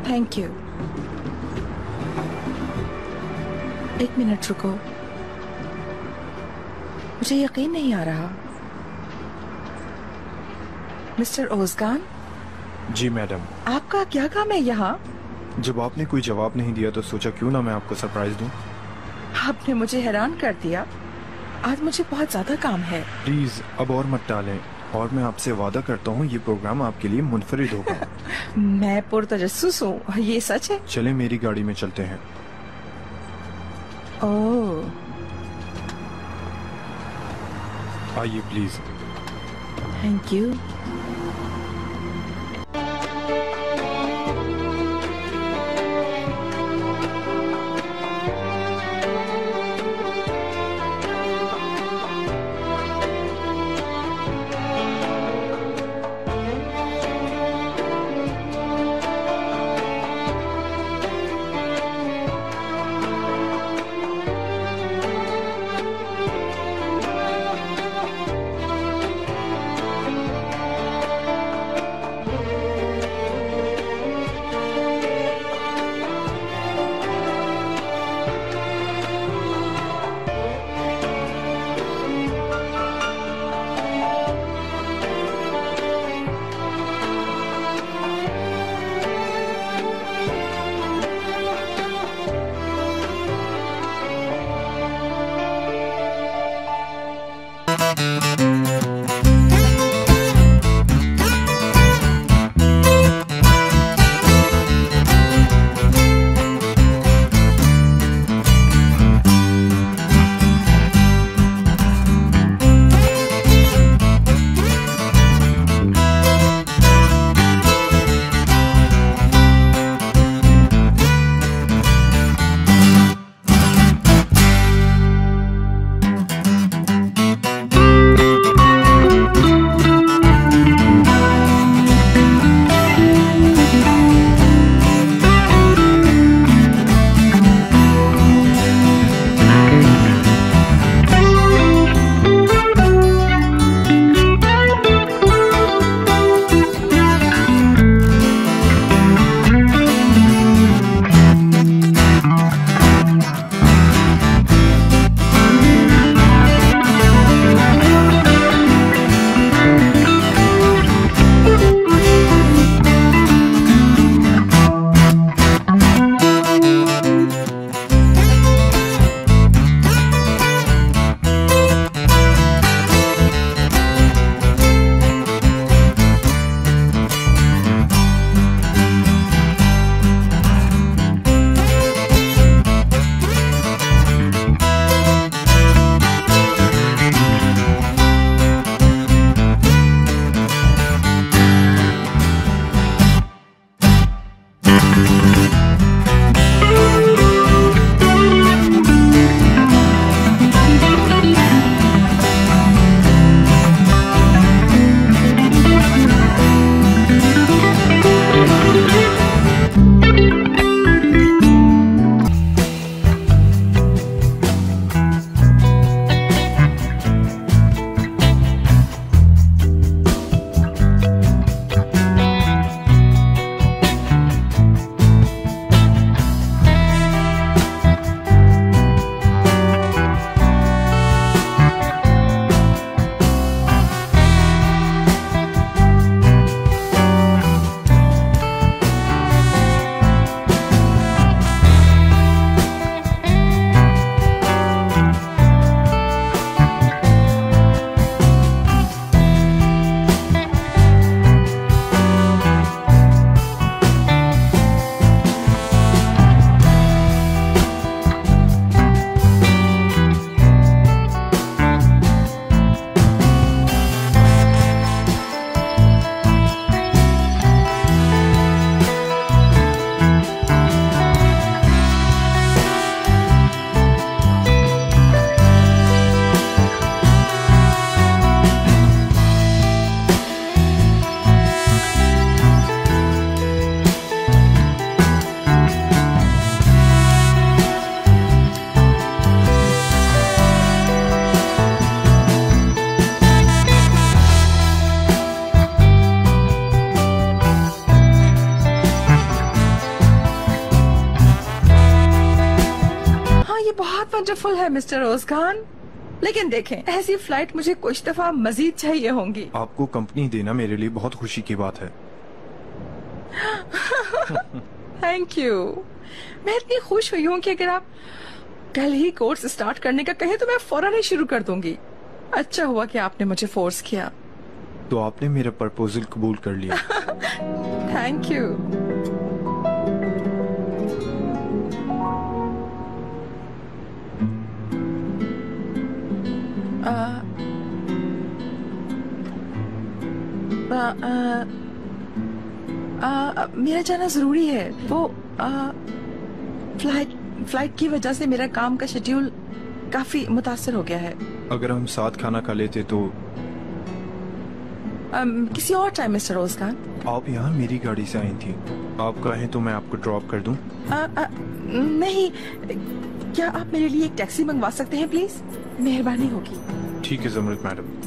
Thank you. एक minute रुको, मुझे यकीन नहीं आ रहा। मिस्टर ओज़गान। जी मैडम। आपका क्या काम है यहाँ? जब आपने कोई जवाब नहीं दिया तो सोचा क्यों ना मैं आपको सरप्राइज दूं। आपने मुझे हैरान कर दिया। आज मुझे बहुत ज्यादा काम है। प्लीज अब और मत टालें, और मैं आपसे वादा करता हूँ ये प्रोग्राम आपके लिए मुनफरिद होगा। मैं पुरतजस्सुस हूँ, ये सच है। चले मेरी गाड़ी में चलते हैं। ओह, आइए प्लीज। Thank you. ब्यूटीफुल है मिस्टर रोज खान, लेकिन देखें ऐसी फ्लाइट मुझे कुछ दफा मजीद चाहिए होंगी। आपको कंपनी देना मेरे लिए बहुत खुशी की बात है। Thank you. मैं इतनी खुश हुई हूँ कि अगर आप कल ही कोर्स स्टार्ट करने का कहें तो मैं फौरन ही शुरू कर दूंगी। अच्छा हुआ कि आपने मुझे फोर्स किया। तो आपने मेरा प्रपोजल कबूल कर लिया। Thank you. मेरा जाना जरूरी है। वो फ्लाइट की वजह से मेरा काम का शेड्यूल काफी मुतासर हो गया है। अगर हम साथ खाना खा लेते तो। किसी और टाइम मिस्टर रोज खान। आप यहाँ मेरी गाड़ी से आई थी, आप कहें तो मैं आपको ड्रॉप कर दूं? नहीं, क्या आप मेरे लिए एक टैक्सी मंगवा सकते हैं प्लीज? मेहरबानी होगी। ठीक है जमरुद मैडम।